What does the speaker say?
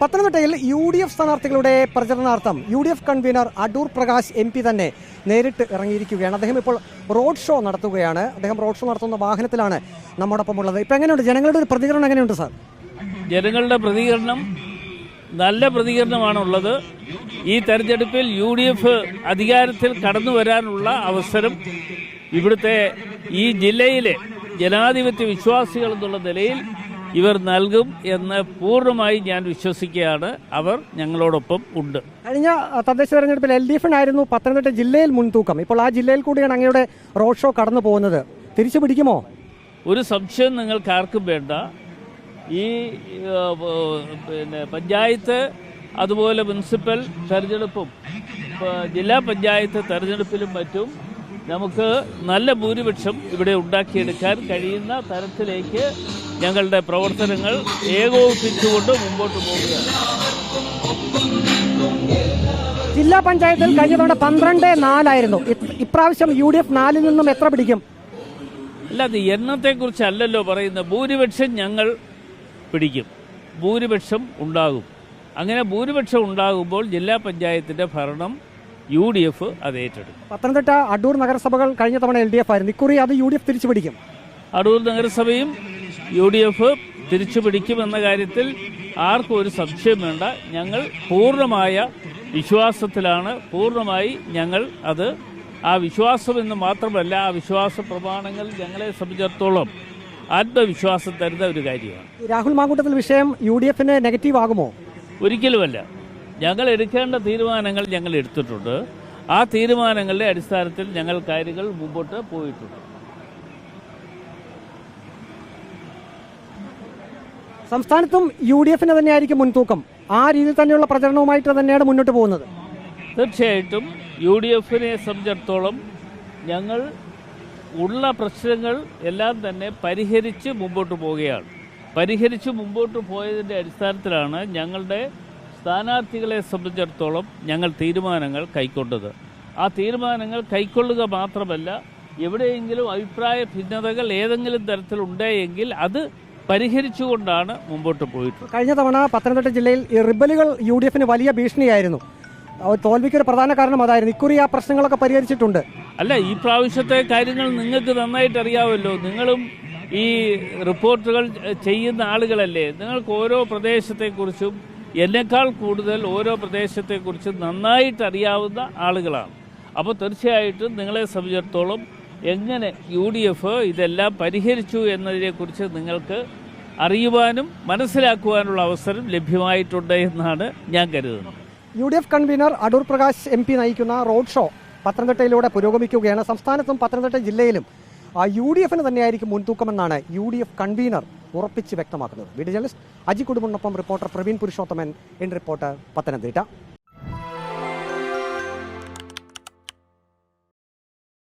പത്തനംതിട്ടയിൽ UDF സ്ഥാനാർത്ഥികളുടെ പ്രചരണാർത്ഥം UDF convener Adoor Prakash MP തന്നെ നേരിട്ട് ഇറങ്ങിയിരിക്കുകയാണ്. അദ്ദേഹം ഇപ്പോൾ റോഡ് ഷോ നടത്തുകയാണ്. അദ്ദേഹം റോഡ് ഷോ നടത്തുന്ന വാഹനത്തിലാണ് നമ്മോടൊപ്പം ഉള്ളത്. ഇപ്പം എങ്ങനെയുണ്ട് ജനങ്ങളുടെ ഒരു പ്രതികരണം? എങ്ങനെയുണ്ട് സാർ? ജനങ്ങളുടെ പ്രതികരണം നല്ല പ്രതികരണമാണുള്ളത്. ഈ തെരഞ്ഞെടുപ്പിൽ UDF അധികാരത്തിൽ കടന്നു വരാനുള്ള അവസരം ഇവിടുത്തെ ഈ ജില്ലയിലെ ജനാധിപത്യ വിശ്വാസികൾ എന്നുള്ള നിലയിൽ ഇവർ നൽകും എന്ന് പൂർണ്ണമായി ഞാൻ വിശ്വസിക്കുകയാണ്. അവർ ഞങ്ങളോടൊപ്പം ഉണ്ട്. കഴിഞ്ഞ തദ്ദേശ തെരഞ്ഞെടുപ്പിൽ LDF-നായിരുന്നു പത്തനംതിട്ട ജില്ലയിൽ മുൻതൂക്കം. ഇപ്പോൾ ആ ജില്ലയിൽ കൂടിയാണ് അങ്ങയുടെ റോഡ് ഷോ കടന്നു പോകുന്നത്. തിരിച്ചു പിടിക്കുമോ? ഒരു സംശയം നിങ്ങൾക്ക് ആർക്കും വേണ്ട. ഈ പഞ്ചായത്ത് അതുപോലെ മുനിസിപ്പൽ തെരഞ്ഞെടുപ്പും ജില്ലാ പഞ്ചായത്ത് തെരഞ്ഞെടുപ്പിലും മറ്റും നമുക്ക് നല്ല ഭൂരിപക്ഷം ഇവിടെ ഉണ്ടാക്കിയെടുക്കാൻ കഴിയുന്ന തരത്തിലേക്ക് ഞങ്ങളുടെ പ്രവർത്തനങ്ങൾ ഏകോപിപ്പിച്ചുകൊണ്ട് മുമ്പോട്ട് പോവുകയാണ്. ജില്ലാ പഞ്ചായത്തിൽ കഴിഞ്ഞ തവണ 12-4 ഇപ്രാവശ്യം UDF 4-ൽ നിന്നും എത്ര പിടിക്കും? അല്ലാതെ എണ്ണത്തെക്കുറിച്ചല്ലല്ലോ പറയുന്നത്. ഭൂരിപക്ഷം ഞങ്ങൾ പിടിക്കും, ഭൂരിപക്ഷം ഉണ്ടാകും. അങ്ങനെ ഭൂരിപക്ഷം ഉണ്ടാകുമ്പോൾ ജില്ലാ പഞ്ചായത്തിൻ്റെ ഭരണം UDF അത് ഏറ്റെടുക്കും. പത്തനംതിട്ട അടൂർ നഗരസഭകൾ കഴിഞ്ഞ തവണ LDF ആയിരുന്നു. ഇക്കുറി അത് UDF തിരിച്ചു പിടിക്കും. അടൂർ നഗരസഭയും UDF തിരിച്ചു പിടിക്കുമെന്ന കാര്യത്തിൽ ആർക്കും ഒരു സംശയം വേണ്ട. ഞങ്ങൾ പൂർണ്ണമായ വിശ്വാസത്തിലാണ്. പൂർണ്ണമായി ഞങ്ങൾ അത് ആ വിശ്വാസമെന്ന് മാത്രമല്ല, ആ വിശ്വാസ പ്രമാണങ്ങൾ ഞങ്ങളെ സംബന്ധിച്ചിടത്തോളം ആത്മവിശ്വാസം തരുന്ന ഒരു കാര്യമാണ്. രാഹുൽ മാങ്കൂട്ടത്തിൽ വിഷയം UDF-ന് നെഗറ്റീവ് ആകുമോ? ഒരിക്കലുമല്ല. ഞങ്ങൾ എടുക്കേണ്ട തീരുമാനങ്ങൾ ഞങ്ങൾ എടുത്തിട്ടുണ്ട്. ആ തീരുമാനങ്ങളുടെ അടിസ്ഥാനത്തിൽ ഞങ്ങൾ കാര്യങ്ങൾ മുമ്പോട്ട് പോയിട്ടുണ്ട്. സംസ്ഥാനത്തും UDF-ന് തന്നെയായിരിക്കും മുൻതൂക്കം. ആ രീതിയിൽ തന്നെയുള്ള പ്രചരണവുമായിട്ട് തന്നെയാണ് മുന്നോട്ട് പോകുന്നത്. തീർച്ചയായിട്ടും UDF-നെ സംബന്ധിച്ചിടത്തോളം ഞങ്ങൾ ഉള്ള പ്രശ്നങ്ങൾ എല്ലാം തന്നെ പരിഹരിച്ച് മുമ്പോട്ട് പോവുകയാണ്. പരിഹരിച്ച് മുമ്പോട്ട് പോയതിൻ്റെ അടിസ്ഥാനത്തിലാണ് ഞങ്ങളുടെ സ്ഥാനാർത്ഥികളെ സംബന്ധിച്ചിടത്തോളം ഞങ്ങൾ തീരുമാനങ്ങൾ കൈക്കൊണ്ടത്. ആ തീരുമാനങ്ങൾ കൈക്കൊള്ളുക മാത്രമല്ല, എവിടെയെങ്കിലും അഭിപ്രായ ഭിന്നതകൾ ഏതെങ്കിലും തരത്തിലുണ്ടെങ്കിൽ അത് പരിഹരിച്ചുകൊണ്ടാണ് മുമ്പോട്ട് പോയിട്ടുള്ളത്. കഴിഞ്ഞ തവണ പത്തനംതിട്ട ജില്ലയിൽ ഈ റിബലുകൾ UDF-ന് വലിയ ഭീഷണിയായിരുന്നു. തോൽവിക്കൊരു പ്രധാന കാരണം അതായിരുന്നു. ഇക്കുറി ആ പ്രശ്നങ്ങളൊക്കെ പരിഹരിച്ചിട്ടുണ്ട്. അല്ല, ഈ പ്രാവശ്യത്തെ കാര്യങ്ങൾ നിങ്ങൾക്ക് നന്നായിട്ട് അറിയാമല്ലോ. നിങ്ങളും ഈ റിപ്പോർട്ടുകൾ ചെയ്യുന്ന ആളുകളല്ലേ. നിങ്ങൾക്ക് ഓരോ പ്രദേശത്തെക്കുറിച്ചും എന്നേക്കാൾ കൂടുതൽ ഓരോ പ്രദേശത്തെക്കുറിച്ച് നന്നായിട്ട് അറിയാവുന്ന ആളുകളാണ്. അപ്പോൾ തീർച്ചയായിട്ടും നിങ്ങളെ സംബന്ധിച്ചിടത്തോളം എങ്ങനെ UDF ഇതെല്ലാം പരിഹരിച്ചു എന്നതിനെക്കുറിച്ച് നിങ്ങൾക്ക് അറിയുവാനും മനസ്സിലാക്കുവാനുള്ള അവസരം ലഭ്യമായിട്ടുണ്ട് എന്നാണ് ഞാൻ കരുതുന്നത്. UDF convener Adoor Prakash MP നയിക്കുന്ന റോഡ് ഷോ പത്തനംതിട്ടയിലൂടെ പുരോഗമിക്കുകയാണ്. സംസ്ഥാനത്തും പത്തനംതിട്ട ജില്ലയിലും UDF-ന് തന്നെയായിരിക്കും മുൻതൂക്കമെന്നാണ് UDF കൺവീനർ ഉറപ്പിച്ച് വ്യക്തമാക്കുന്നത്. വീഡിയോ ജേർണലിസ്റ്റ് അജി കുടുംബനൊപ്പം റിപ്പോർട്ടർ പ്രവീൺ പുരുഷോത്തമൻ, റിപ്പോർട്ടർ പത്തനംതിട്ട.